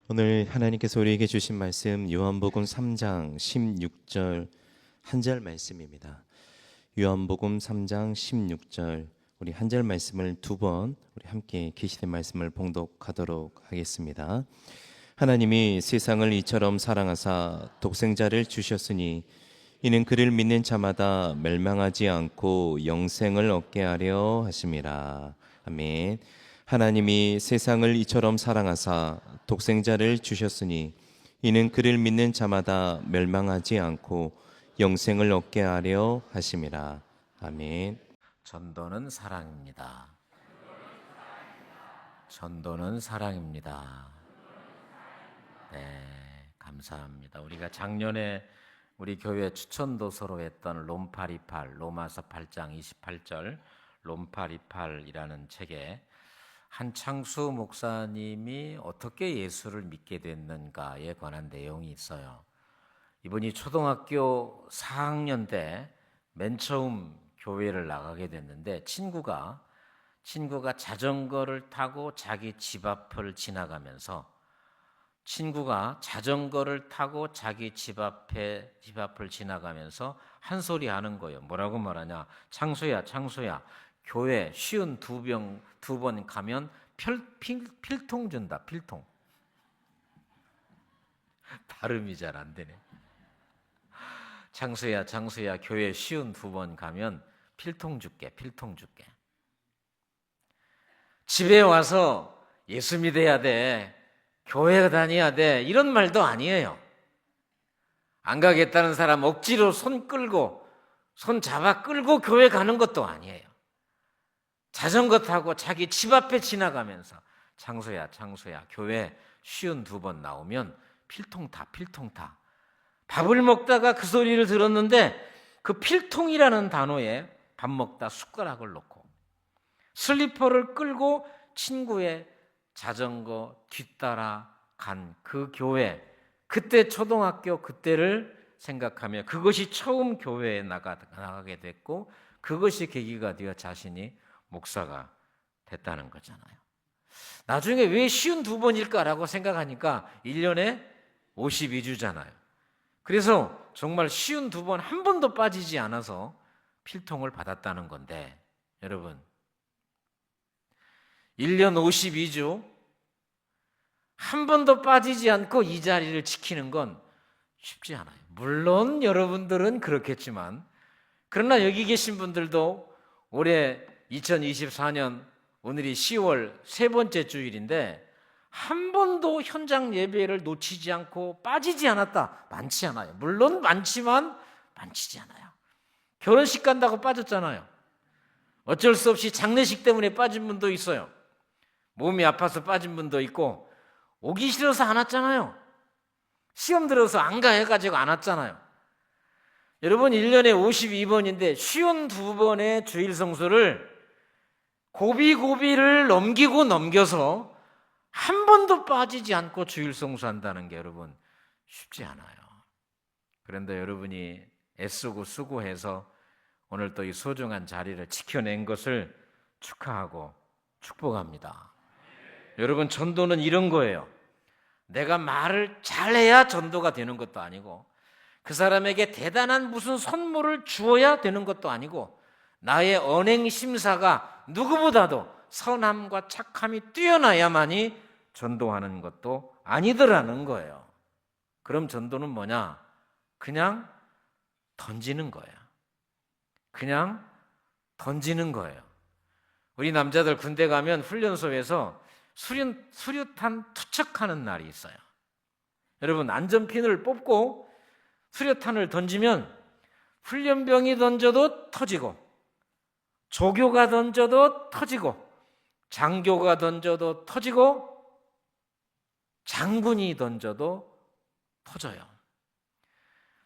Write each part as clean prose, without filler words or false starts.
오늘 하나님께서 우리에게 주신 말씀 요한복음 3장 16절 한 절 말씀입니다. 요한복음 3장 16절 우리 한 절 말씀을 두 번 우리 함께 계시된 말씀을 봉독하도록 하겠습니다. 하나님이 세상을 이처럼 사랑하사 독생자를 주셨으니 이는 그를 믿는 자마다 멸망하지 않고 영생을 얻게 하려 하심이라. 아멘. 하나님이 세상을 이처럼 사랑하사 독생자를 주셨으니 이는 그를 믿는 자마다 멸망하지 않고 영생을 얻게 하려 하심이라. 아멘. 전도는 사랑입니다. 전도는 사랑입니다. 네, 감사합니다. 우리가 작년에 우리 교회 추천도서로 했던 롬828 로마서 8장 28절 롬828이라는 책에 한창수 목사님이 어떻게 예수를 믿게 됐는가에 관한 내용이 있어요. 이분이 초등학교 4학년 때 맨 처음 교회를 나가게 됐는데 친구가 자전거를 타고 자기 집 앞을 지나가면서 한 소리 하는 거예요. 뭐라고 말하냐? 창수야, 교회 쉬운 두 번 가면 필통 준다. 필통. 발음이 잘 안 되네. 창수야, 교회 쉬운 두 번 가면 필통 줄게. 집에 와서 예수 믿어야 돼, 교회 다녀야 돼, 이런 말도 아니에요. 안 가겠다는 사람 억지로 손 잡아 끌고 교회 가는 것도 아니에요. 자전거 타고 자기 집 앞에 지나가면서 창수야, 교회 쉬운 두 번 나오면 필통 타. 밥을 먹다가 그 소리를 들었는데 그 필통이라는 단어에 밥 먹다 숟가락을 놓고 슬리퍼를 끌고 친구의 자전거 뒤따라 간 그 교회, 그때 초등학교 그때를 생각하며 그것이 처음 교회에 나가게 됐고 그것이 계기가 되어 자신이 목사가 됐다는 거잖아요. 나중에 왜 쉬운 두 번일까라고 생각하니까 1년에 52주잖아요. 그래서 정말 쉬운 두 번 한 번도 빠지지 않아서 필통을 받았다는 건데, 여러분 1년 52주 한 번도 빠지지 않고 이 자리를 지키는 건 쉽지 않아요. 물론 여러분들은 그렇겠지만, 그러나 여기 계신 분들도 올해 2024년 오늘이 10월 세 번째 주일인데 한 번도 현장 예배를 놓치지 않고 빠지지 않았다, 많지 않아요. 물론 많지만 많지지 않아요. 결혼식 간다고 빠졌잖아요. 어쩔 수 없이 장례식 때문에 빠진 분도 있어요. 몸이 아파서 빠진 분도 있고, 오기 싫어서 안 왔잖아요. 시험 들어서 안 가 해가지고 안 왔잖아요. 여러분 1년에 52번인데 쉬운 두 번의 주일 성수를 고비를 넘겨서 한 번도 빠지지 않고 주일 성수한다는 게 여러분 쉽지 않아요. 그런데 여러분이 애쓰고 수고해서 오늘 또 이 소중한 자리를 지켜낸 것을 축하하고 축복합니다. 여러분, 전도는 이런 거예요. 내가 말을 잘해야 전도가 되는 것도 아니고, 그 사람에게 대단한 무슨 선물을 주어야 되는 것도 아니고, 나의 언행 심사가 누구보다도 선함과 착함이 뛰어나야만이 전도하는 것도 아니더라는 거예요. 그럼 전도는 뭐냐? 그냥 던지는 거예요. 우리 남자들 군대 가면 훈련소에서 수류탄 투척하는 날이 있어요. 여러분, 안전핀을 뽑고 수류탄을 던지면 훈련병이 던져도 터지고, 조교가 던져도 터지고, 장교가 던져도 터지고, 장군이 던져도 터져요.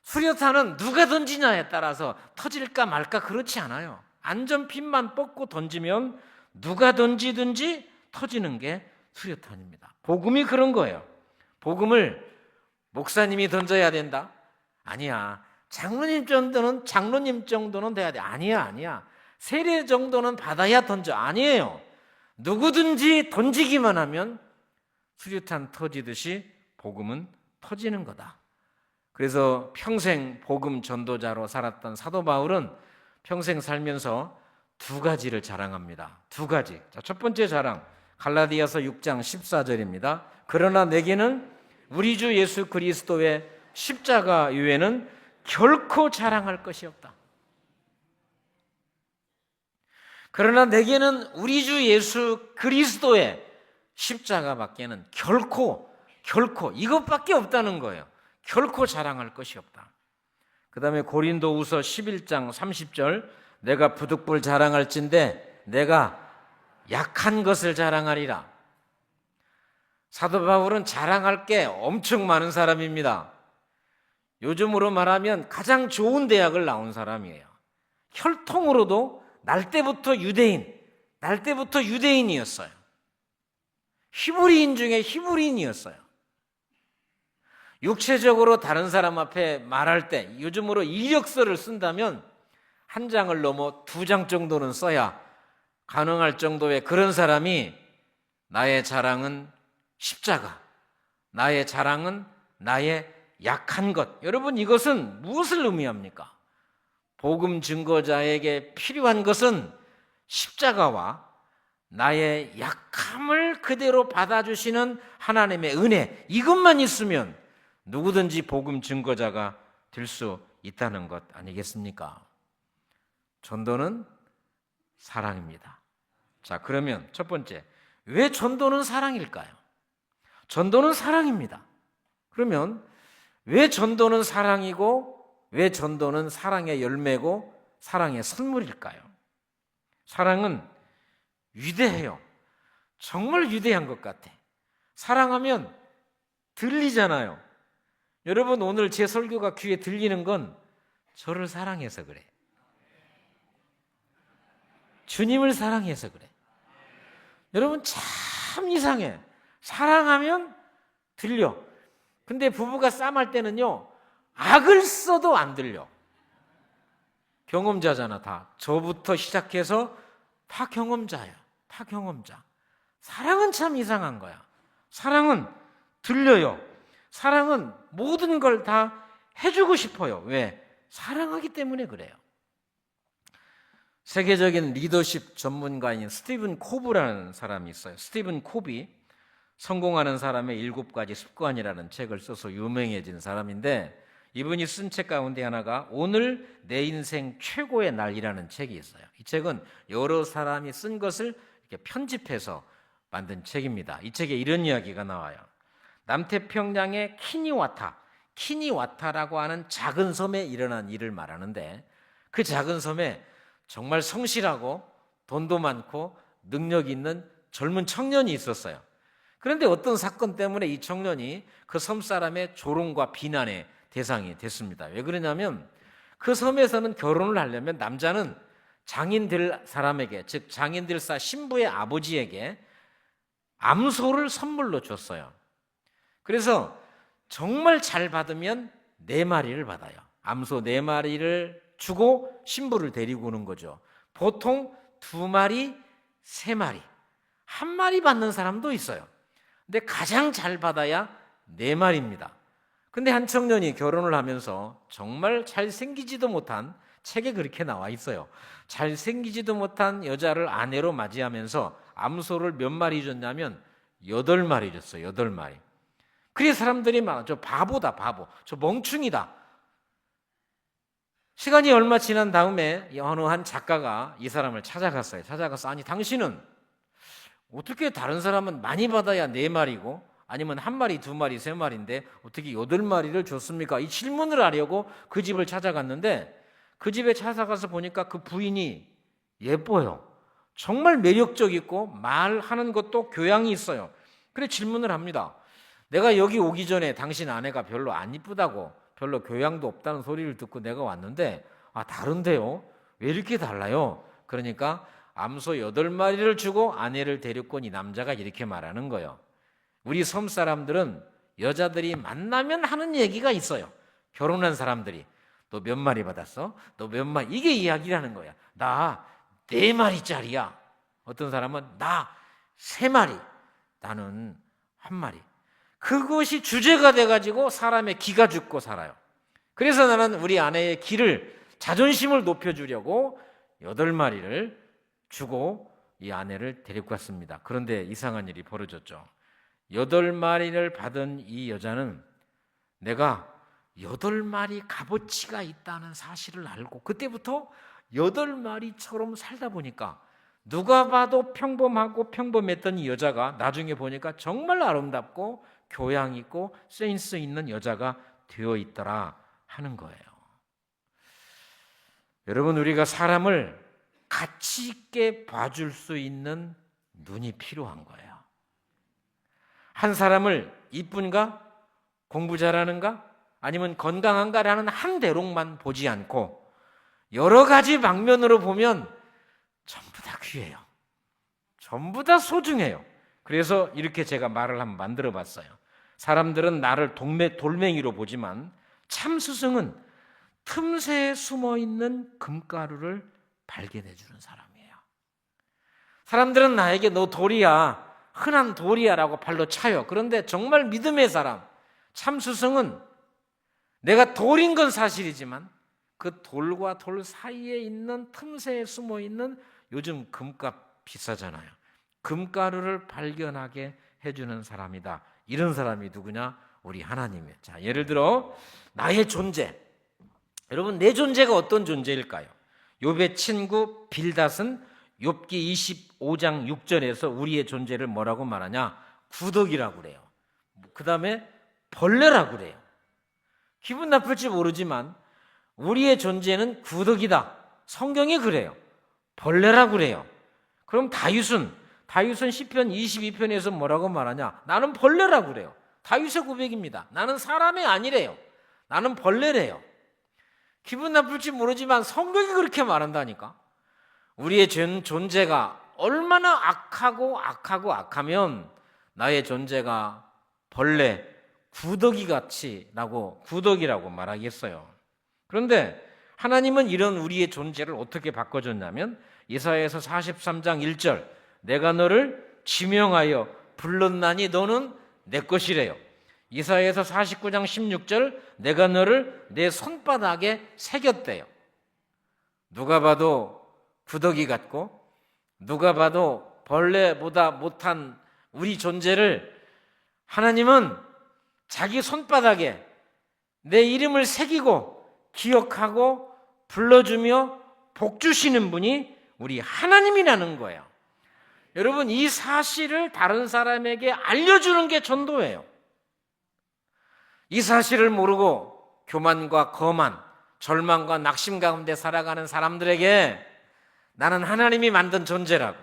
수류탄은 누가 던지냐에 따라서 터질까 말까 그렇지 않아요. 안전핀만 뽑고 던지면 누가 던지든지 터지는 게 수류탄입니다. 복음이 그런 거예요. 복음을 목사님이 던져야 된다? 아니야. 장로님 정도는 돼야 돼. 아니야. 세례 정도는 받아야 던져. 아니에요. 누구든지 던지기만 하면 수류탄 터지듯이 복음은 터지는 거다. 그래서 평생 복음 전도자로 살았던 사도 바울은 평생 살면서 두 가지를 자랑합니다. 두 가지. 자, 첫 번째 자랑, 갈라디아서 6장 14절입니다. 그러나 내게는 우리 주 예수 그리스도의 십자가 외에는 결코 자랑할 것이 없다. 그러나 내게는 우리 주 예수 그리스도의 십자가밖에는 결코 이것밖에 없다는 거예요. 결코 자랑할 것이 없다. 그 다음에 고린도후서 11장 30절, 내가 부득불 자랑할진대 내가 약한 것을 자랑하리라. 사도 바울은 자랑할 게 엄청 많은 사람입니다. 요즘으로 말하면 가장 좋은 대학을 나온 사람이에요. 혈통으로도 날 때부터 유대인이었어요. 히브리인 중에 히브리인이었어요. 육체적으로 다른 사람 앞에 말할 때 요즘으로 이력서를 쓴다면 한 장을 넘어 두 장 정도는 써야 가능할 정도의 그런 사람이 나의 자랑은 십자가, 나의 자랑은 나의 약한 것. 여러분, 이것은 무엇을 의미합니까? 복음 증거자에게 필요한 것은 십자가와 나의 약함을 그대로 받아주시는 하나님의 은혜, 이것만 있으면 누구든지 복음 증거자가 될 수 있다는 것 아니겠습니까? 전도는 사랑입니다. 자, 그러면 첫 번째, 왜 전도는 사랑일까요? 전도는 사랑입니다. 그러면 왜 전도는 사랑이고 왜 전도는 사랑의 열매고 사랑의 선물일까요? 사랑은 위대해요. 정말 위대한 것 같아. 사랑하면 들리잖아요. 여러분, 오늘 제 설교가 귀에 들리는 건 저를 사랑해서 그래. 주님을 사랑해서 그래. 여러분, 참 이상해. 사랑하면 들려. 근데 부부가 싸움할 때는요, 악을 써도 안 들려. 경험자잖아, 다. 저부터 시작해서 다 경험자야. 다 경험자. 사랑은 참 이상한 거야. 사랑은 들려요. 사랑은 모든 걸 다 해주고 싶어요. 왜? 사랑하기 때문에 그래요. 세계적인 리더십 전문가인 스티븐 코브라는 사람이 있어요. 스티븐 콥이 성공하는 사람의 7가지 습관이라는 책을 써서 유명해진 사람인데, 이분이 쓴 책 가운데 하나가 오늘 내 인생 최고의 날이라는 책이 있어요. 이 책은 여러 사람이 쓴 것을 이렇게 편집해서 만든 책입니다. 이 책에 이런 이야기가 나와요. 남태평양의 키니와타라고 하는 작은 섬에 일어난 일을 말하는데, 그 작은 섬에 정말 성실하고 돈도 많고 능력 있는 젊은 청년이 있었어요. 그런데 어떤 사건 때문에 이 청년이 그 섬 사람의 조롱과 비난의 대상이 됐습니다. 왜 그러냐면 그 섬에서는 결혼을 하려면 남자는 장인들 사람에게, 즉 장인들사 신부의 아버지에게 암소를 선물로 줬어요. 그래서 정말 잘 받으면 4마리를 받아요. 암소 4마리를 주고 신부를 데리고 오는 거죠. 보통 2마리, 3마리, 1마리 받는 사람도 있어요. 근데 가장 잘 받아야 4마리입니다. 근데 한 청년이 결혼을 하면서 정말 잘생기지도 못한, 책에 그렇게 나와 있어요. 잘생기지도 못한 여자를 아내로 맞이하면서 암소를 몇 마리 줬냐면 8마리 줬어요. 8마리. 그래서 사람들이 막 저 바보다, 바보. 저 멍충이다. 시간이 얼마 지난 다음에 어느 한 작가가 이 사람을 찾아갔어요. 찾아가서, 아니 당신은 어떻게 다른 사람은 많이 받아야 4마리고 아니면 1마리, 2마리, 3마리인데 어떻게 8마리를 줬습니까? 이 질문을 하려고 그 집을 찾아갔는데, 그 집에 찾아가서 보니까 그 부인이 예뻐요. 정말 매력적 있고 말하는 것도 교양이 있어요. 그래 질문을 합니다. 내가 여기 오기 전에 당신 아내가 별로 안 이쁘다고, 별로 교양도 없다는 소리를 듣고 내가 왔는데, 아 다른데요? 왜 이렇게 달라요? 그러니까 암소 8마리를 주고 아내를 데리고 온 이 남자가 이렇게 말하는 거예요. 우리 섬 사람들은 여자들이 만나면 하는 얘기가 있어요. 결혼한 사람들이 너 몇 마리 받았어? 너 몇 마리? 이게 이야기를 하는 거야. 나 4마리짜리야. 어떤 사람은 나 3마리. 나는 한 마리. 그것이 주제가 돼가지고 사람의 기가 죽고 살아요. 그래서 나는 우리 아내의 기를, 자존심을 높여주려고 8마리를 주고 이 아내를 데리고 갔습니다. 그런데 이상한 일이 벌어졌죠. 8마리를 받은 이 여자는 내가 8마리 값어치가 있다는 사실을 알고 그때부터 8마리처럼 살다 보니까 누가 봐도 평범하고 평범했던 이 여자가 나중에 보니까 정말 아름답고 교양 있고 센스 있는 여자가 되어 있더라 하는 거예요. 여러분, 우리가 사람을 가치 있게 봐줄 수 있는 눈이 필요한 거예요. 한 사람을 이쁜가, 공부 잘하는가, 아니면 건강한가라는 한 대목만 보지 않고 여러 가지 방면으로 보면 전부 다 귀해요. 전부 다 소중해요. 그래서 이렇게 제가 말을 한번 만들어 봤어요. 사람들은 나를 돌멩이로 보지만 참 스승은 틈새에 숨어있는 금가루를 발견해 주는 사람이에요. 사람들은 나에게 너 돌이야, 흔한 돌이야 라고 발로 차요. 그런데 정말 믿음의 사람, 참 스승은 내가 돌인 건 사실이지만 그 돌과 돌 사이에 있는 틈새에 숨어있는, 요즘 금값 비싸잖아요, 금가루를 발견하게 해주는 사람이다. 이런 사람이 누구냐? 우리 하나님이에요. 자, 예를 들어 나의 존재, 여러분 내 존재가 어떤 존재일까요? 욥의 친구 빌닷은 욥기 25장 6절에서 우리의 존재를 뭐라고 말하냐? 구덕이라고 그래요. 그 다음에 벌레라고 그래요. 기분 나쁠지 모르지만 우리의 존재는 구덕이다. 성경이 그래요. 벌레라고 그래요. 그럼 다윗은 시편 22편에서 뭐라고 말하냐? 나는 벌레라고 그래요. 다윗의 고백입니다. 나는 사람이 아니래요. 나는 벌레래요. 기분 나쁠지 모르지만 성경이 그렇게 말한다니까. 우리의 존재가 얼마나 악하면 나의 존재가 벌레, 구덕이라고 말하겠어요. 그런데 하나님은 이런 우리의 존재를 어떻게 바꿔줬냐면 이사야에서 43장 1절, 내가 너를 지명하여 불렀나니 너는 내 것이래요. 이사야에서 49장 16절, 내가 너를 내 손바닥에 새겼대요. 누가 봐도 구더기 같고 누가 봐도 벌레보다 못한 우리 존재를 하나님은 자기 손바닥에 내 이름을 새기고 기억하고 불러주며 복주시는 분이 우리 하나님이라는 거예요. 여러분, 이 사실을 다른 사람에게 알려주는 게 전도예요. 이 사실을 모르고 교만과 거만, 절망과 낙심 가운데 살아가는 사람들에게 나는 하나님이 만든 존재라고,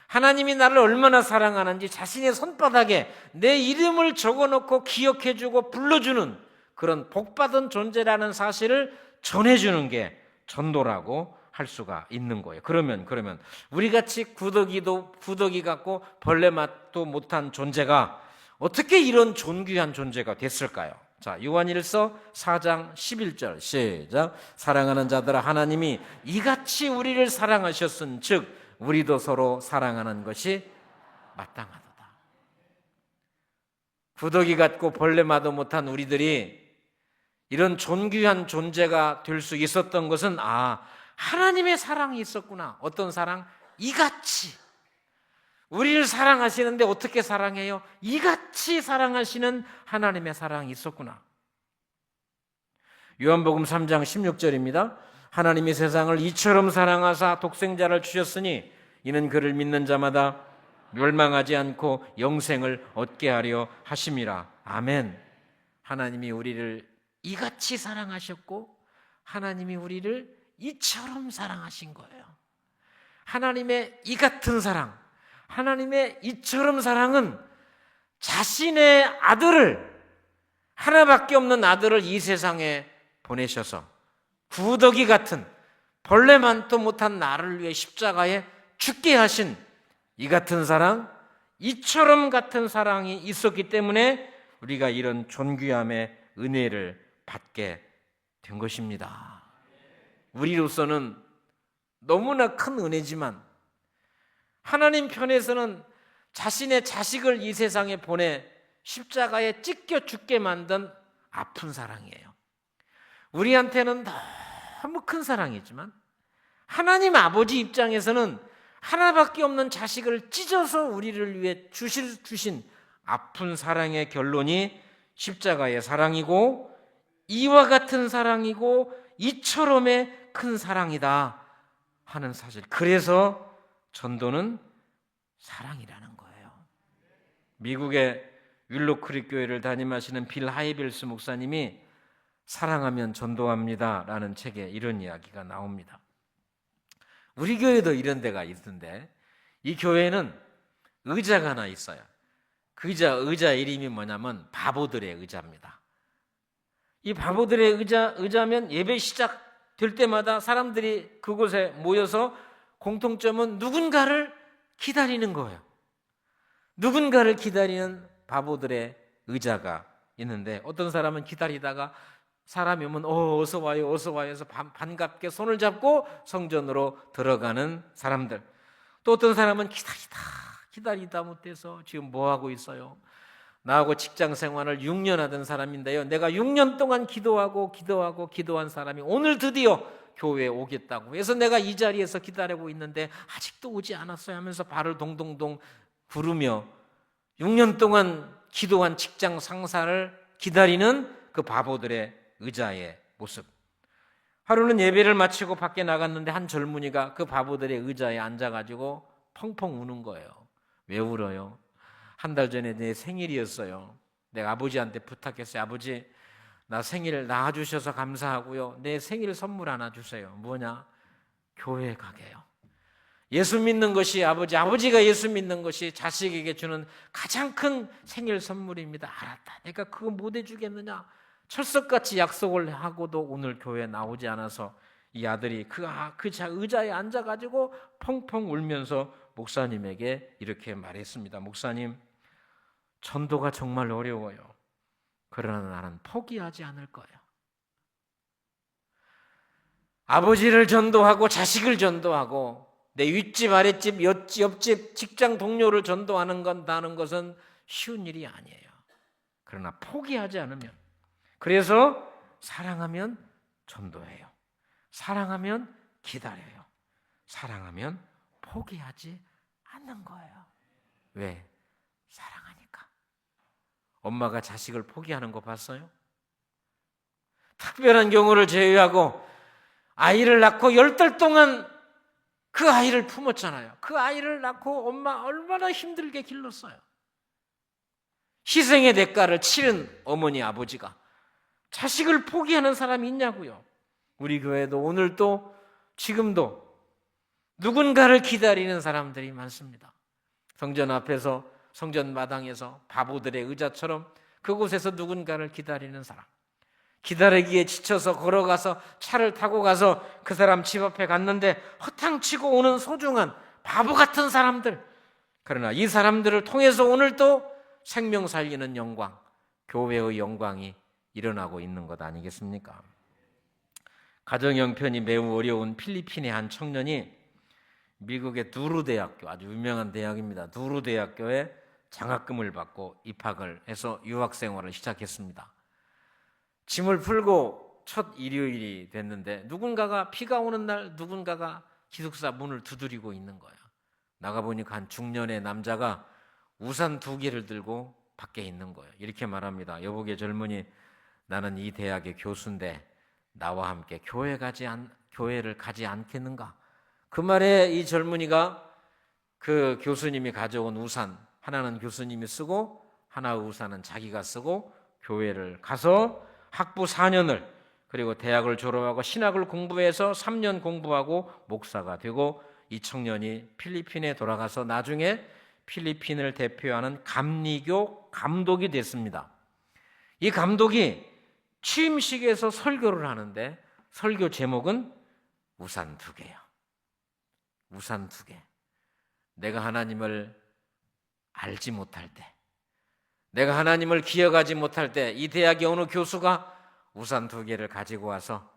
하나님이 나를 얼마나 사랑하는지 자신의 손바닥에 내 이름을 적어놓고 기억해주고 불러주는 그런 복받은 존재라는 사실을 전해주는 게 전도라고 할 수가 있는 거예요. 그러면 우리같이 구더기 같고 벌레 맛도 못한 존재가 어떻게 이런 존귀한 존재가 됐을까요? 자, 요한일서 4장 11절 시작. 사랑하는 자들아, 하나님이 이같이 우리를 사랑하셨은 즉 우리도 서로 사랑하는 것이 마땅하도다. 구더기 같고 벌레 맛도 못한 우리들이 이런 존귀한 존재가 될 수 있었던 것은 하나님의 사랑이 있었구나. 어떤 사랑? 이같이 우리를 사랑하시는데 어떻게 사랑해요? 이같이 사랑하시는 하나님의 사랑이 있었구나. 요한복음 3장 16절입니다. 하나님이 세상을 이처럼 사랑하사 독생자를 주셨으니 이는 그를 믿는 자마다 멸망하지 않고 영생을 얻게 하려 하심이라. 아멘. 하나님이 우리를 이같이 사랑하셨고 하나님이 우리를 이처럼 사랑하신 거예요. 하나님의 이 같은 사랑, 하나님의 이처럼 사랑은 자신의 아들을, 하나밖에 없는 아들을 이 세상에 보내셔서 구더기 같은 벌레만도 못한 나를 위해 십자가에 죽게 하신 이 같은 사랑, 이처럼 같은 사랑이 있었기 때문에 우리가 이런 존귀함의 은혜를 받게 된 것입니다. 우리로서는 너무나 큰 은혜지만 하나님 편에서는 자신의 자식을 이 세상에 보내 십자가에 찢겨 죽게 만든 아픈 사랑이에요. 우리한테는 너무 큰 사랑이지만 하나님 아버지 입장에서는 하나밖에 없는 자식을 찢어서 우리를 위해 주신 아픈 사랑의 결론이 십자가의 사랑이고, 이와 같은 사랑이고 이처럼의 큰 사랑이다 하는 사실. 그래서 전도는 사랑이라는 거예요. 미국의 윌로크릭 교회를 담임하시는 빌 하이빌스 목사님이 사랑하면 전도합니다 라는 책에 이런 이야기가 나옵니다. 우리 교회도 이런 데가 있는데, 이 교회는 의자가 하나 있어요. 그 의자 이름이 뭐냐면 바보들의 의자입니다. 이 바보들의 의자면 예배 시작될 때마다 사람들이 그곳에 모여서 공통점은 누군가를 기다리는 거예요. 누군가를 기다리는 바보들의 의자가 있는데, 어떤 사람은 기다리다가 사람이 오면 어서 와요 어서 와요 해서 반갑게 손을 잡고 성전으로 들어가는 사람들, 또 어떤 사람은 기다리다 못해서 지금 뭐하고 있어요? 나하고 직장 생활을 6년 하던 사람인데요, 내가 6년 동안 기도한 사람이 오늘 드디어 교회에 오겠다고 해서 내가 이 자리에서 기다리고 있는데 아직도 오지 않았어요 하면서 발을 동동동 구르며 6년 동안 기도한 직장 상사를 기다리는 그 바보들의 의자의 모습. 하루는 예배를 마치고 밖에 나갔는데 한 젊은이가 그 바보들의 의자에 앉아가지고 펑펑 우는 거예요. 왜 울어요? 한 달 전에 내 생일이었어요. 내가 아버지한테 부탁했어요. 아버지, 나 생일 낳아주셔서 감사하고요, 내 생일 선물 하나 주세요. 뭐냐? 교회 가게요. 예수 믿는 것이 아버지가 예수 믿는 것이 자식에게 주는 가장 큰 생일 선물입니다. 알았다. 내가 그거 못 해주겠느냐? 철석같이 약속을 하고도 오늘 교회에 나오지 않아서 이 아들이 그 의자에 앉아가지고 펑펑 울면서 목사님에게 이렇게 말했습니다. 목사님, 전도가 정말 어려워요. 그러나 나는 포기하지 않을 거예요. 아버지를 전도하고 자식을 전도하고 내 윗집 아랫집 옆집 직장 동료를 전도하는 것은 쉬운 일이 아니에요. 그러나 포기하지 않으면, 그래서 사랑하면 전도해요. 사랑하면 기다려요. 사랑하면 포기하지 않는 거예요. 왜? 사랑하니까. 엄마가 자식을 포기하는 거 봤어요? 특별한 경우를 제외하고 아이를 낳고 10달 동안 그 아이를 품었잖아요. 그 아이를 낳고 엄마 얼마나 힘들게 길렀어요. 희생의 대가를 치른 어머니 아버지가 자식을 포기하는 사람이 있냐고요. 우리 교회도 오늘도 지금도 누군가를 기다리는 사람들이 많습니다. 성전 앞에서, 성전 마당에서 바보들의 의자처럼 그곳에서 누군가를 기다리는 사람, 기다리기에 지쳐서 걸어가서 차를 타고 가서 그 사람 집 앞에 갔는데 허탕치고 오는 소중한 바보 같은 사람들, 그러나 이 사람들을 통해서 오늘도 생명 살리는 영광, 교회의 영광이 일어나고 있는 것 아니겠습니까? 가정 형편이 매우 어려운 필리핀의 한 청년이 미국의 두루 대학교, 아주 유명한 대학입니다. 두루 대학교에 장학금을 받고 입학을 해서 유학 생활을 시작했습니다. 짐을 풀고 첫 일요일이 됐는데 누군가가, 비가 오는 날 누군가가 기숙사 문을 두드리고 있는 거예요. 나가보니까 한 중년의 남자가 우산 2개를 들고 밖에 있는 거예요. 이렇게 말합니다. 여보게 젊은이, 나는 이 대학의 교수인데 나와 함께 교회를 가지 않겠는가? 그 말에 이 젊은이가 그 교수님이 가져온 우산, 하나는 교수님이 쓰고 하나의 우산은 자기가 쓰고 교회를 가서 학부 4년을, 그리고 대학을 졸업하고 신학을 공부해서 3년 공부하고 목사가 되고, 이 청년이 필리핀에 돌아가서 나중에 필리핀을 대표하는 감리교 감독이 됐습니다. 이 감독이 취임식에서 설교를 하는데 설교 제목은 우산 2개요. 우산 2개. 내가 하나님을 알지 못할 때, 내가 하나님을 기억하지 못할 때 이 대학의 어느 교수가 우산 2개를 가지고 와서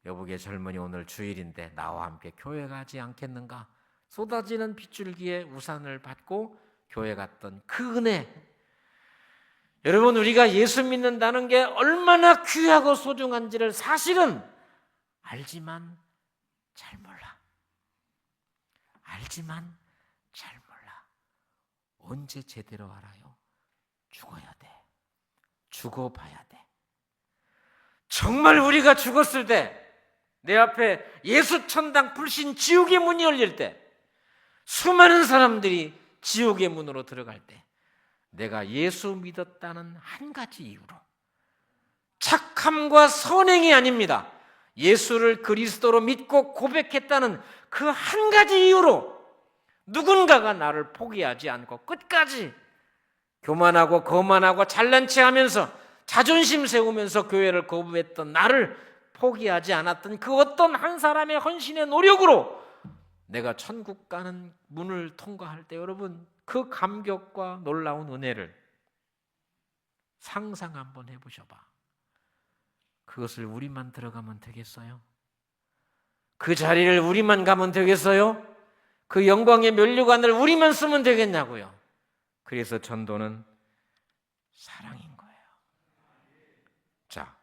여보게 젊은이, 오늘 주일인데 나와 함께 교회 가지 않겠는가? 쏟아지는 빗줄기에 우산을 받고 교회 갔던 그 은혜. 여러분, 우리가 예수 믿는다는 게 얼마나 귀하고 소중한지를 사실은 알지만 잘 몰라. 알지만 잘 몰라. 언제 제대로 알아요? 죽어야 돼. 죽어봐야 돼. 정말 우리가 죽었을 때, 내 앞에 예수 천당 불신 지옥의 문이 열릴 때, 수많은 사람들이 지옥의 문으로 들어갈 때, 내가 예수 믿었다는 한 가지 이유로, 착함과 선행이 아닙니다. 예수를 그리스도로 믿고 고백했다는 그 한 가지 이유로 누군가가 나를 포기하지 않고 끝까지 교만하고 거만하고 잘난 체 하면서 자존심 세우면서 교회를 거부했던 나를 포기하지 않았던 그 어떤 한 사람의 헌신의 노력으로 내가 천국 가는 문을 통과할 때, 여러분, 그 감격과 놀라운 은혜를 상상 한번 해보셔봐. 그것을 우리만 들어가면 되겠어요? 그 자리를 우리만 가면 되겠어요? 그 영광의 면류관을 우리만 쓰면 되겠냐고요. 그래서 전도는 사랑인 거예요. 자,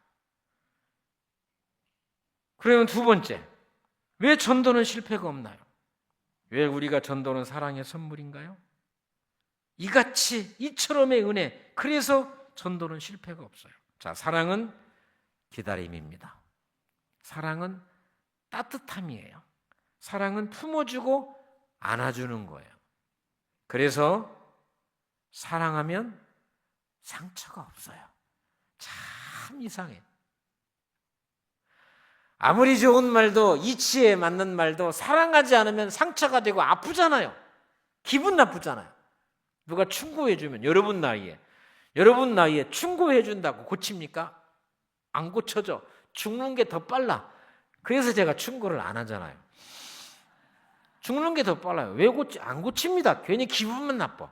그러면 두 번째, 왜 전도는 실패가 없나요? 왜 우리가 전도는 사랑의 선물인가요? 이같이 이처럼의 은혜, 그래서 전도는 실패가 없어요. 자, 사랑은 기다림입니다. 사랑은 따뜻함이에요. 사랑은 품어주고 안아주는 거예요. 그래서 사랑하면 상처가 없어요. 참 이상해. 아무리 좋은 말도, 이치에 맞는 말도 사랑하지 않으면 상처가 되고 아프잖아요. 기분 나쁘잖아요. 누가 충고해주면, 여러분 나이에 충고해준다고 고칩니까? 안 고쳐져. 죽는 게 더 빨라. 그래서 제가 충고를 안 하잖아요. 죽는 게 더 빨라요. 왜 안 고칩니다. 괜히 기분만 나빠.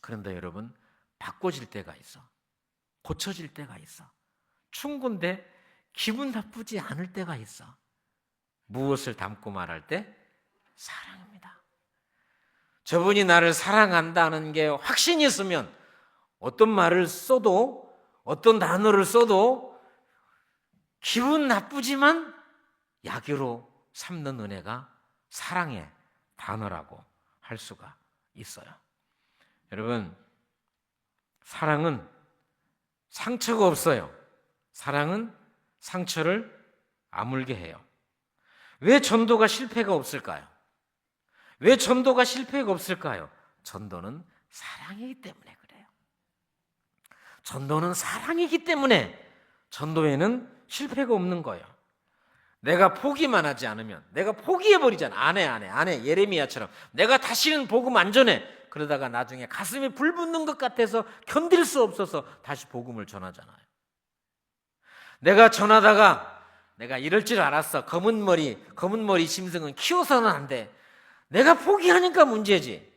그런데 여러분, 바꿔질 때가 있어. 고쳐질 때가 있어. 충고인데 기분 나쁘지 않을 때가 있어. 무엇을 담고 말할 때? 사랑입니다. 저분이 나를 사랑한다는 게 확신이 있으면 어떤 말을 써도, 어떤 단어를 써도 기분 나쁘지만 약으로 삼는 은혜가 사랑의 단어라고 할 수가 있어요. 여러분, 사랑은 상처가 없어요. 사랑은 상처를 아물게 해요. 왜 전도가 실패가 없을까요? 왜 전도가 실패가 없을까요? 전도는 사랑이기 때문에 그래요. 전도는 사랑이기 때문에 전도에는 실패가 없는 거예요. 내가 포기만 하지 않으면, 내가 포기해버리잖아. 안 해. 예레미야처럼 내가 다시는 복음 안 전해. 그러다가 나중에 가슴에 불 붙는 것 같아서 견딜 수 없어서 다시 복음을 전하잖아요. 내가 전하다가 내가 이럴 줄 알았어. 검은 머리 심승은 키워서는 안 돼. 내가 포기하니까 문제지.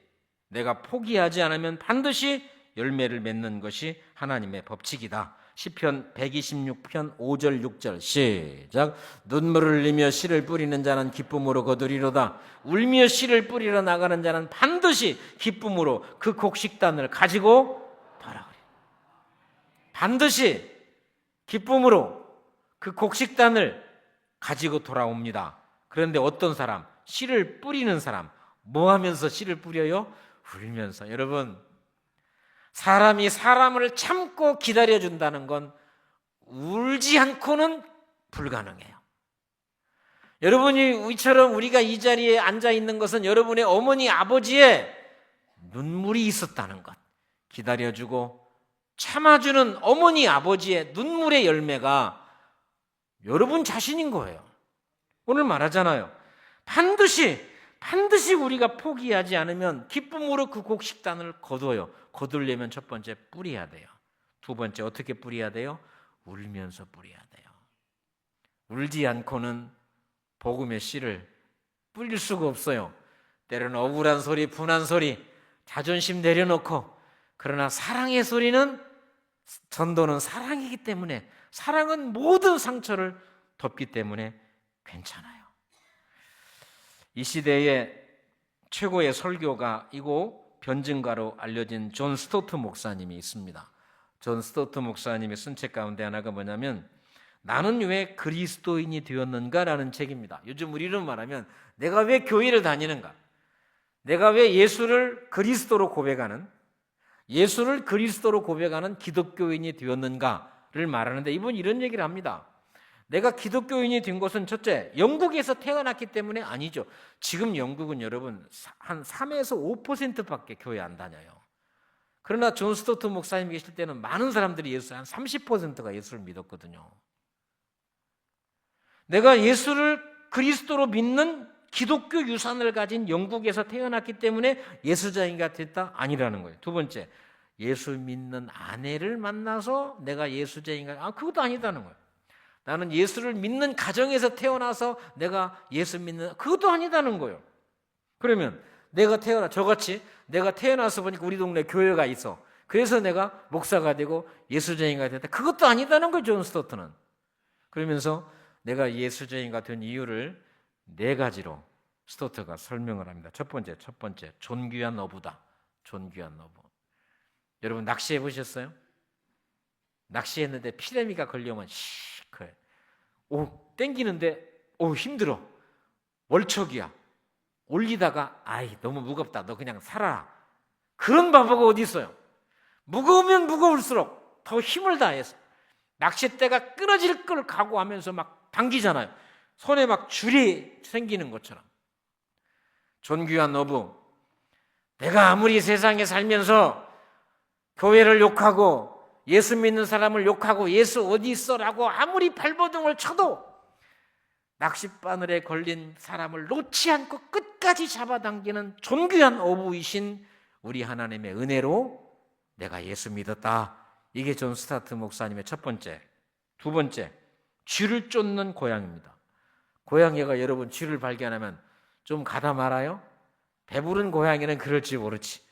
내가 포기하지 않으면 반드시 열매를 맺는 것이 하나님의 법칙이다. 시편 126편 5절 6절 시작. 눈물을 흘리며 씨를 뿌리는 자는 기쁨으로 거두리로다. 울며 씨를 뿌리러 나가는 자는 반드시 기쁨으로 그 곡식단을 가지고 돌아오리. 반드시 기쁨으로 그 곡식단을 가지고 돌아옵니다. 그런데 어떤 사람, 씨를 뿌리는 사람, 뭐 하면서 씨를 뿌려요? 울면서. 여러분, 사람이 사람을 참고 기다려준다는 건 울지 않고는 불가능해요. 여러분이 이처럼 우리가 이 자리에 앉아 있는 것은 여러분의 어머니, 아버지의 눈물이 있었다는 것. 기다려주고 참아주는 어머니, 아버지의 눈물의 열매가 여러분 자신인 거예요. 오늘 말하잖아요. 반드시 우리가 포기하지 않으면 기쁨으로 그 곡식단을 거둬요. 거두려면 첫 번째 뿌려야 돼요. 두 번째 어떻게 뿌려야 돼요? 울면서 뿌려야 돼요. 울지 않고는 복음의 씨를 뿌릴 수가 없어요. 때로는 억울한 소리, 분한 소리, 자존심 내려놓고, 그러나 사랑의 소리는, 전도는 사랑이기 때문에, 사랑은 모든 상처를 덮기 때문에 괜찮아요. 이 시대의 최고의 설교가이고 변증가로 알려진 존 스토트 목사님이 있습니다. 존 스토트 목사님이 쓴 책 가운데 하나가 뭐냐면 나는 왜 그리스도인이 되었는가라는 책입니다. 요즘 우리로 말하면 내가 왜 교회를 다니는가, 내가 왜 예수를 그리스도로 고백하는 기독교인이 되었는가를 말하는데 이분이 이런 얘기를 합니다. 내가 기독교인이 된 것은 첫째, 영국에서 태어났기 때문에 아니죠. 지금 영국은 여러분 한 3에서 5%밖에 교회 안 다녀요. 그러나 존 스토트 목사님 계실 때는 많은 사람들이 한 30%가 예수를 믿었거든요. 내가 예수를 그리스도로 믿는 기독교 유산을 가진 영국에서 태어났기 때문에 예수자인가 됐다? 아니라는 거예요. 두 번째, 예수 믿는 아내를 만나서 내가 예수자인가? 그것도 아니다는 거예요. 나는 예수를 믿는 가정에서 태어나서 내가 예수 믿는, 그것도 아니다는 거예요. 그러면 저같이 내가 태어나서 보니까 우리 동네 교회가 있어. 그래서 내가 목사가 되고 예수자인가 됐다. 그것도 아니다는 거예요, 존 스토트는. 그러면서 내가 예수자인가 된 이유를 4가지로 스토트가 설명을 합니다. 첫 번째, 존귀한 어부다. 존귀한 어부. 여러분 낚시해 보셨어요? 낚시했는데 피레미가 걸려오면 시커해. 땡기는데 힘들어. 월척이야. 올리다가 너무 무겁다. 너 그냥 살아라. 그런 바보가 어디 있어요? 무거우면 무거울수록 더 힘을 다해서 낚싯대가 끊어질 걸 각오하면서 막 당기잖아요. 손에 막 줄이 생기는 것처럼. 존귀한 어부. 내가 아무리 세상에 살면서 교회를 욕하고 예수 믿는 사람을 욕하고 예수 어디 있어라고 아무리 발버둥을 쳐도 낚싯바늘에 걸린 사람을 놓지 않고 끝까지 잡아당기는 존귀한 어부이신 우리 하나님의 은혜로 내가 예수 믿었다. 이게 존 스토트 목사님의 첫 번째. 두 번째, 쥐를 쫓는 고양이입니다. 고양이가 여러분 쥐를 발견하면 좀 가다 말아요? 배부른 고양이는 그럴지 모르지.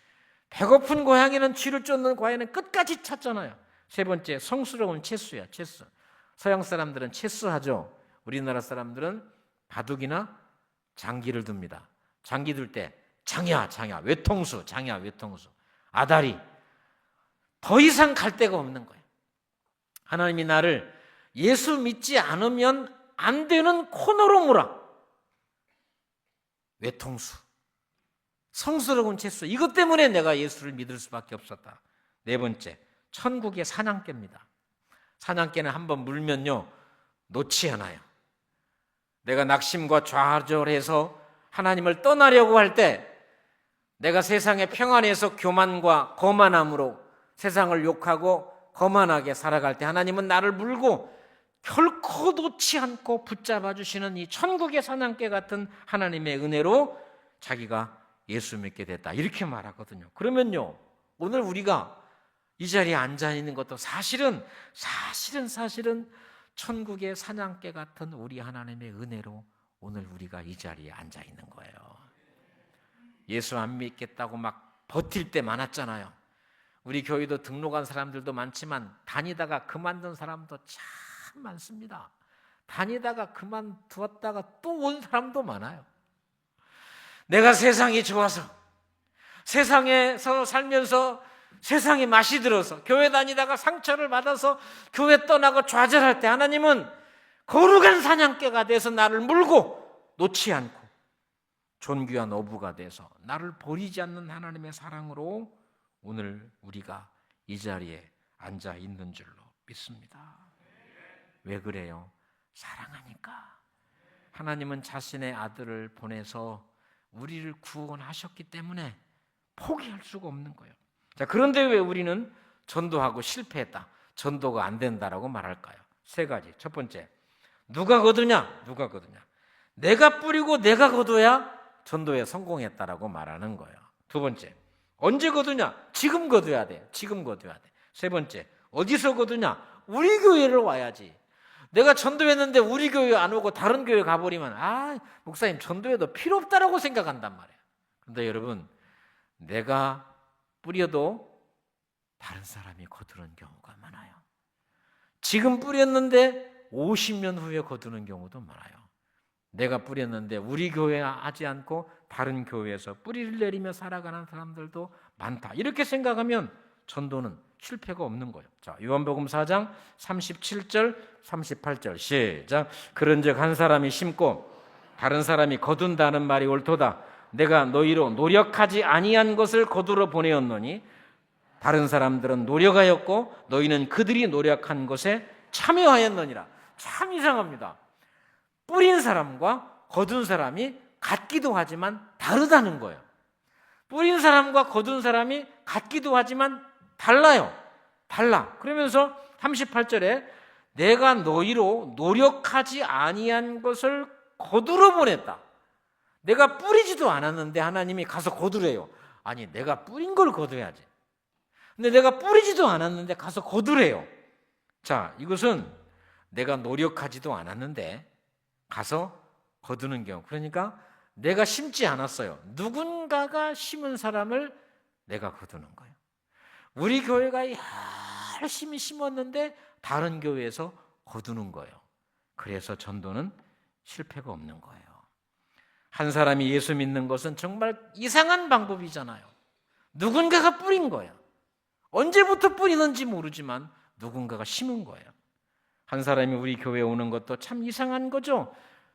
배고픈 고양이는 쥐를 쫓는 고양이는 끝까지 찾잖아요. 세 번째, 성스러운 체수야. 체수. 서양 사람들은 체수하죠. 우리나라 사람들은 바둑이나 장기를 둡니다. 장기 둘 때 장야, 외통수, 아다리. 더 이상 갈 데가 없는 거예요. 하나님이 나를 예수 믿지 않으면 안 되는 코너로 몰아. 외통수, 성스러운 체수. 이것 때문에 내가 예수를 믿을 수밖에 없었다. 네 번째, 천국의 사냥개입니다. 사냥개는 한번 물면요 놓지 않아요. 내가 낙심과 좌절해서 하나님을 떠나려고 할 때, 내가 세상의 평안에서 교만과 거만함으로 세상을 욕하고 거만하게 살아갈 때 하나님은 나를 물고 결코 놓지 않고 붙잡아 주시는 이 천국의 사냥개 같은 하나님의 은혜로 자기가 예수 믿게 됐다. 이렇게 말하거든요. 그러면요, 오늘 우리가 이 자리에 앉아 있는 것도 사실은 천국의 사냥개 같은 우리 하나님의 은혜로 오늘 우리가 이 자리에 앉아 있는 거예요. 예수 안 믿겠다고 막 버틸 때 많았잖아요. 우리 교회도 등록한 사람들도 많지만 다니다가 그만둔 사람도 참 많습니다. 다니다가 그만두었다가 또 온 사람도 많아요. 내가 세상이 좋아서, 세상에서 살면서 세상에 맛이 들어서 교회 다니다가 상처를 받아서 교회 떠나고 좌절할 때 하나님은 거룩한 사냥개가 돼서 나를 물고 놓지 않고 존귀한 어부가 돼서 나를 버리지 않는 하나님의 사랑으로 오늘 우리가 이 자리에 앉아 있는 줄로 믿습니다. 왜 그래요? 사랑하니까. 하나님은 자신의 아들을 보내서 우리를 구원하셨기 때문에 포기할 수가 없는 거예요. 자, 그런데 왜 우리는 전도하고 실패했다, 전도가 안 된다라고 말할까요? 3가지. 첫 번째, 누가 거두냐? 내가 뿌리고 내가 거둬야 전도에 성공했다라고 말하는 거예요. 두 번째, 언제 거두냐? 지금 거둬야 돼. 세 번째, 어디서 거두냐? 우리 교회를 와야지. 내가 전도했는데 우리 교회 안 오고 다른 교회 가버리면 목사님 전도해도 필요 없다라고 생각한단 말이에요. 그런데 여러분, 내가 뿌려도 다른 사람이 거두는 경우가 많아요. 지금 뿌렸는데 50년 후에 거두는 경우도 많아요. 내가 뿌렸는데 우리 교회 하지 않고 다른 교회에서 뿌리를 내리며 살아가는 사람들도 많다. 이렇게 생각하면 전도는 실패가 없는 거예요. 자, 요한복음 4장 37절 38절 시작. 그런즉 한 사람이 심고 다른 사람이 거둔다는 말이 옳도다. 내가 너희로 노력하지 아니한 것을 거두러 보내었노니 다른 사람들은 노력하였고 너희는 그들이 노력한 것에 참여하였느니라. 참 이상합니다. 뿌린 사람과 거둔 사람이 같기도 하지만 다르다는 거예요. 뿌린 사람과 거둔 사람이 같기도 하지만 달라요. 달라. 그러면서 38절에 내가 너희로 노력하지 아니한 것을 거두러 보냈다. 내가 뿌리지도 않았는데 하나님이 가서 거두래요. 아니, 내가 뿌린 걸 거둬야지. 근데 내가 뿌리지도 않았는데 가서 거두래요. 자, 이것은 내가 노력하지도 않았는데 가서 거두는 경우. 그러니까 내가 심지 않았어요. 누군가가 심은 사람을 내가 거두는 거예요. 우리 교회가 열심히 심었는데 다른 교회에서 거두는 거예요. 그래서 전도는 실패가 없는 거예요. 한 사람이 예수 믿는 것은 정말 이상한 방법이잖아요. 누군가가 뿌린 거예요. 언제부터 뿌리는지 모르지만 누군가가 심은 거예요. 한 사람이 우리 교회에 오는 것도 참 이상한 거죠.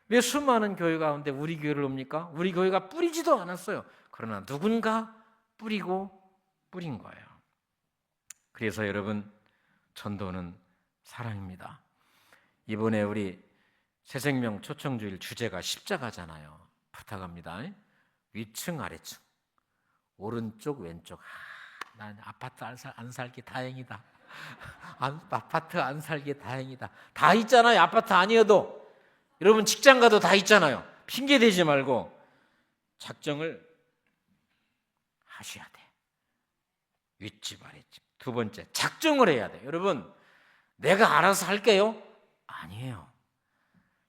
왜 수많은 교회 가운데 우리 교회를 옵니까? 우리 교회가 뿌리지도 않았어요. 그러나 누군가 뿌리고 뿌린 거예요. 그래서 여러분, 전도는 사랑입니다. 이번에 우리 새생명 초청주일 주제가 십자가잖아요. 부탁합니다. 위층 아래층, 오른쪽 왼쪽. 난 아파트 안 살기 다행이다. 아파트 안 살기 다행이다. 다 있잖아요. 아파트 아니어도. 여러분 직장 가도 다 있잖아요. 핑계 대지 말고 작정을 하셔야 돼. 윗집 아랫집. 두 번째, 작정을 해야 돼. 여러분, 내가 알아서 할게요? 아니에요.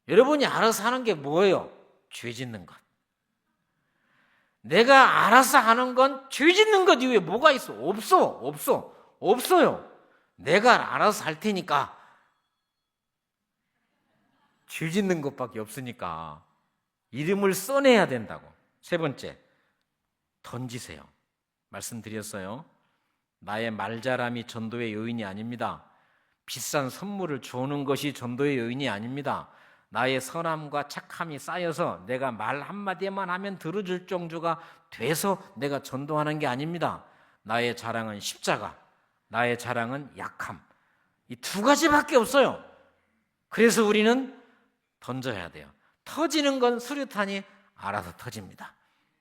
여러분이 알아서 하는 게 뭐예요? 죄 짓는 것. 내가 알아서 하는 건 죄 짓는 것 이외에 뭐가 있어? 없어요. 내가 알아서 할 테니까. 죄 짓는 것밖에 없으니까 이름을 써내야 된다고. 세 번째, 던지세요. 말씀드렸어요. 나의 말잘함이 전도의 요인이 아닙니다. 비싼 선물을 주는 것이 전도의 요인이 아닙니다. 나의 선함과 착함이 쌓여서 내가 말 한마디만 하면 들어줄 정도가 돼서 내가 전도하는 게 아닙니다. 나의 자랑은 십자가, 나의 자랑은 약함. 이 두 가지밖에 없어요. 그래서 우리는 던져야 돼요. 터지는 건 수류탄이 알아서 터집니다.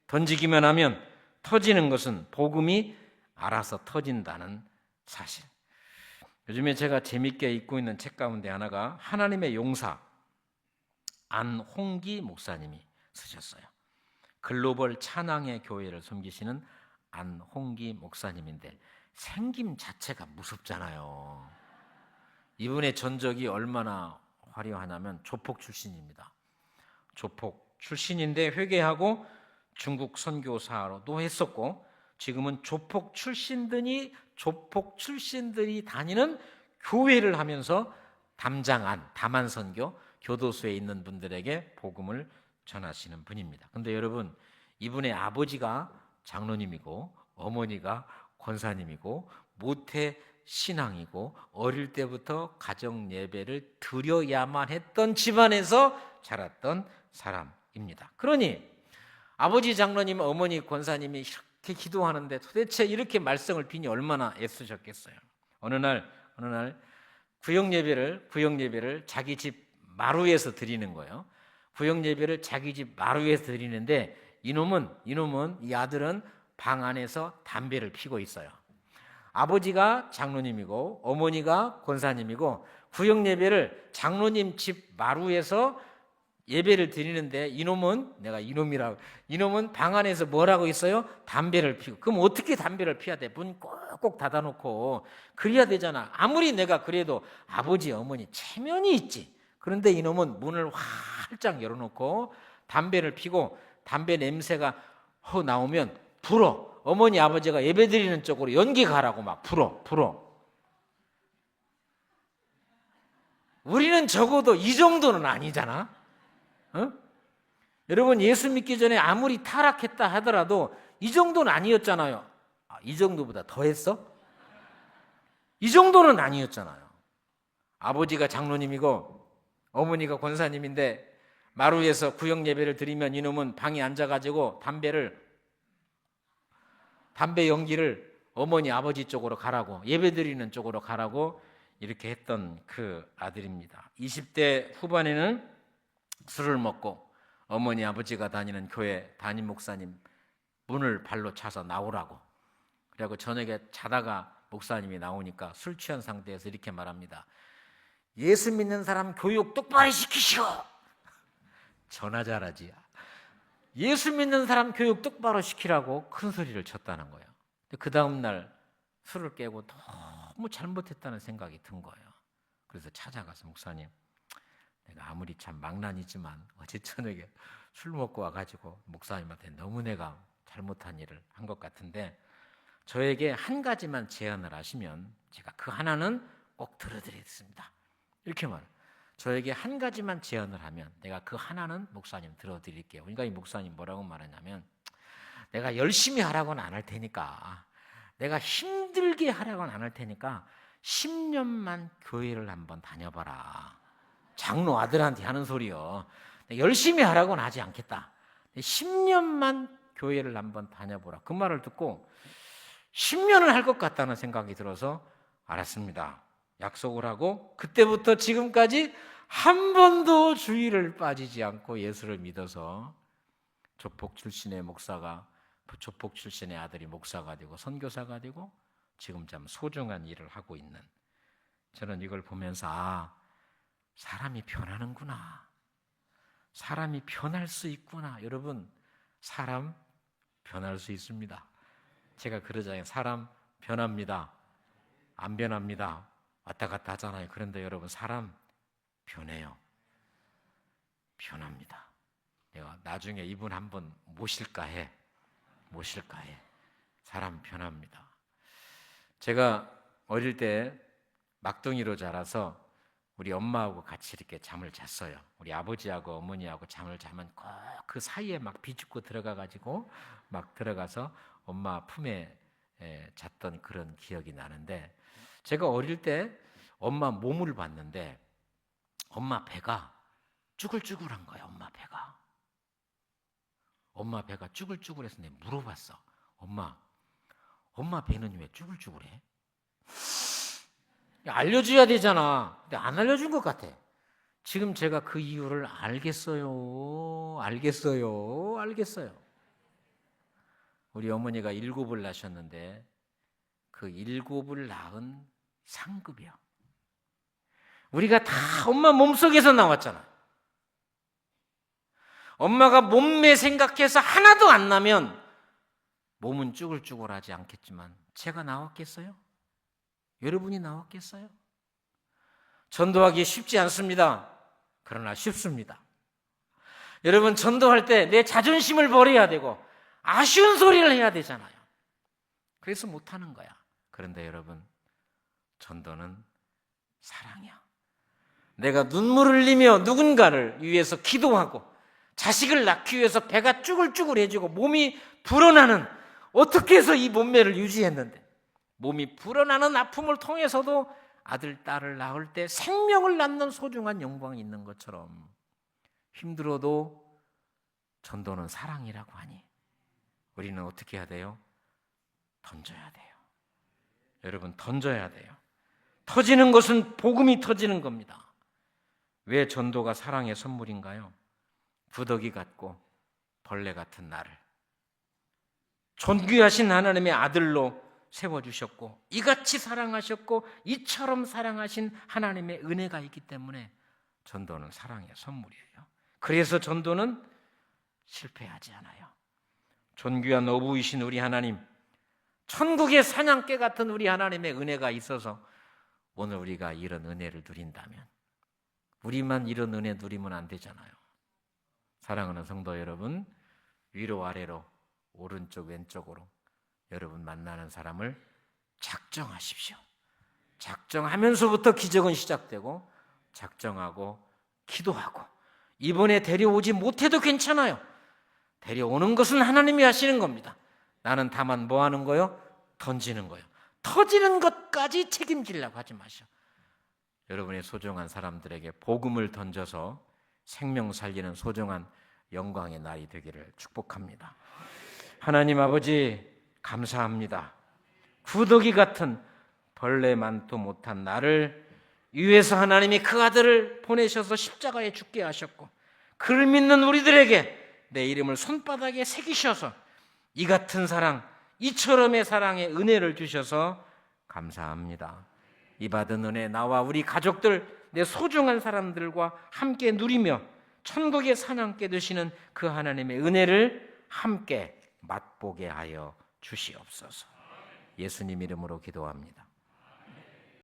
던지기만 하면 터지는 것은 복음이 알아서 터진다는 사실. 요즘에 제가 재밌게 읽고 있는 책 가운데 하나가 하나님의 용사 안홍기 목사님이 쓰셨어요. 글로벌 찬양의 교회를 섬기시는 안홍기 목사님인데 생김 자체가 무섭잖아요. 이분의 전적이 얼마나 화려하냐면 조폭 출신입니다. 조폭 출신인데 회개하고 중국 선교사로도 했었고 지금은 조폭 출신들이 다니는 교회를 하면서 담안 선교 교도소에 있는 분들에게 복음을 전하시는 분입니다. 근데 여러분, 이분의 아버지가 장로님이고 어머니가 권사님이고 모태 신앙이고 어릴 때부터 가정 예배를 드려야만 했던 집안에서 자랐던 사람입니다. 그러니 아버지 장로님, 어머니 권사님이 이렇게 기도하는데 도대체 이렇게 말썽을 피니 얼마나 애쓰셨겠어요. 어느 날 구역 예배를 자기 집 마루에서 드리는 거예요. 구역 예배를 자기 집 마루에서 드리는데 이 아들은 방 안에서 담배를 피고 있어요. 아버지가 장로님이고 어머니가 권사님이고 구역 예배를 장로님 집 마루에서 예배를 드리는데 이놈은 방 안에서 뭘 하고 있어요? 담배를 피고. 그럼 어떻게 담배를 피워야 돼? 문 꼭꼭 닫아놓고 그래야 되잖아. 아무리 내가 그래도 아버지 어머니 체면이 있지. 그런데 이놈은 문을 활짝 열어놓고 담배를 피고 담배 냄새가 나오면 불어. 어머니 아버지가 예배드리는 쪽으로 연기 가라고 막 불어. 우리는 적어도 이 정도는 아니잖아. 여러분, 예수 믿기 전에 아무리 타락했다 하더라도 이 정도는 아니었잖아요. 이 정도보다 더 했어? 이 정도는 아니었잖아요. 아버지가 장로님이고 어머니가 권사님인데 마루에서 구역 예배를 드리면 이놈은 방에 앉아가지고 담배 연기를 어머니 아버지 쪽으로 가라고, 예배 드리는 쪽으로 가라고 이렇게 했던 그 아들입니다. 20대 후반에는 술을 먹고 어머니 아버지가 다니는 교회 담임 목사님 문을 발로 차서 나오라고, 그리고 저녁에 자다가 목사님이 나오니까 술 취한 상태에서 이렇게 말합니다. 예수 믿는 사람 교육 똑바로 시키시오. 전화 잘하지. 예수 믿는 사람 교육 똑바로 시키라고 큰 소리를 쳤다는 거예요. 그 다음 날 술을 깨고 너무 잘못했다는 생각이 든 거예요. 그래서 찾아가서, 목사님, 내가 아무리 참 망난이지만 어제 저녁에 술 먹고 와가지고 목사님한테 너무 내가 잘못한 일을 한 것 같은데 저에게 한 가지만 제안을 하시면 제가 그 하나는 꼭 들어드리겠습니다. 이렇게 말해요. 저에게 한 가지만 제안을 하면 내가 그 하나는 목사님 들어드릴게요. 그러니까 이 목사님 뭐라고 말하냐면, 내가 열심히 하라고는 안 할 테니까, 내가 힘들게 하라고는 안 할 테니까 10년만 교회를 한번 다녀봐라. 장로 아들한테 하는 소리요. 열심히 하라고는 하지 않겠다. 10년만 교회를 한번 다녀보라. 그 말을 듣고 10년을 할 것 같다는 생각이 들어서 알았습니다. 약속을 하고 그때부터 지금까지 한 번도 주일을 빠지지 않고 예수를 믿어서 조폭 출신의 아들이 목사가 되고 선교사가 되고 지금 참 소중한 일을 하고 있는, 저는 이걸 보면서 사람이 변하는구나, 사람이 변할 수 있구나. 여러분, 사람 변할 수 있습니다. 제가 그러잖아요. 사람 변합니다. 안 변합니다. 왔다 갔다 하잖아요. 그런데 여러분, 사람 변해요. 변합니다. 내가 나중에 이분 한번 모실까 해. 사람 변합니다. 제가 어릴 때 막둥이로 자라서 우리 엄마하고 같이 이렇게 잠을 잤어요. 우리 아버지하고 어머니하고 잠을 자면 꼭 그 사이에 막 비집고 들어가가지고 막 들어가서 엄마 품에 잤던 그런 기억이 나는데, 제가 어릴 때 엄마 몸을 봤는데 엄마 배가 쭈글쭈글한 거예요. 엄마 배가 쭈글쭈글해서 내가 물어봤어. 엄마 배는 왜 쭈글쭈글해? 알려줘야 되잖아. 근데 안 알려준 것 같아. 지금 제가 그 이유를 알겠어요. 우리 어머니가 7을 낳으셨는데 그 7을 낳은 상급이요. 우리가 다 엄마 몸속에서 나왔잖아. 엄마가 몸매 생각해서 하나도 안 나면 몸은 쭈글쭈글하지 않겠지만 제가 나왔겠어요? 여러분이 나왔겠어요? 전도하기 쉽지 않습니다. 그러나 쉽습니다. 여러분, 전도할 때 내 자존심을 버려야 되고 아쉬운 소리를 해야 되잖아요. 그래서 못하는 거야. 그런데 여러분, 전도는 사랑이야. 내가 눈물을 흘리며 누군가를 위해서 기도하고 자식을 낳기 위해서 배가 쭈글쭈글해지고 몸이 불어나는, 어떻게 해서 이 몸매를 유지했는데 몸이 불어나는 아픔을 통해서도 아들, 딸을 낳을 때 생명을 낳는 소중한 영광이 있는 것처럼 힘들어도 전도는 사랑이라고 하니 우리는 어떻게 해야 돼요? 던져야 돼요. 여러분, 던져야 돼요. 터지는 것은 복음이 터지는 겁니다. 왜 전도가 사랑의 선물인가요? 부더기 같고 벌레 같은 나를 존귀하신 하나님의 아들로 세워주셨고 이같이 사랑하셨고 이처럼 사랑하신 하나님의 은혜가 있기 때문에 전도는 사랑의 선물이에요. 그래서 전도는 실패하지 않아요. 존귀한 어부이신 우리 하나님, 천국의 사냥개 같은 우리 하나님의 은혜가 있어서 오늘 우리가 이런 은혜를 누린다면 우리만 이런 은혜 누리면 안 되잖아요. 사랑하는 성도 여러분, 위로 아래로 오른쪽 왼쪽으로 여러분 만나는 사람을 작정하십시오. 작정하면서부터 기적은 시작되고 작정하고 기도하고 이번에 데려오지 못해도 괜찮아요. 데려오는 것은 하나님이 하시는 겁니다. 나는 다만 뭐 하는 거요? 던지는 거요. 터지는 것까지 책임지려고 하지 마시오. 여러분의 소중한 사람들에게 복음을 던져서 생명 살리는 소중한 영광의 날이 되기를 축복합니다. 하나님 아버지 감사합니다. 구더기 같은 벌레만도 못한 나를 위해서 하나님이 그 아들을 보내셔서 십자가에 죽게 하셨고, 그를 믿는 우리들에게 내 이름을 손바닥에 새기셔서 이 같은 사랑, 이처럼의 사랑의 은혜를 주셔서 감사합니다. 이 받은 은혜 나와 우리 가족들, 내 소중한 사람들과 함께 누리며 천국의 사냥개 되시는 그 하나님의 은혜를 함께 맛보게 하여 주시옵소서. 예수님 이름으로 기도합니다.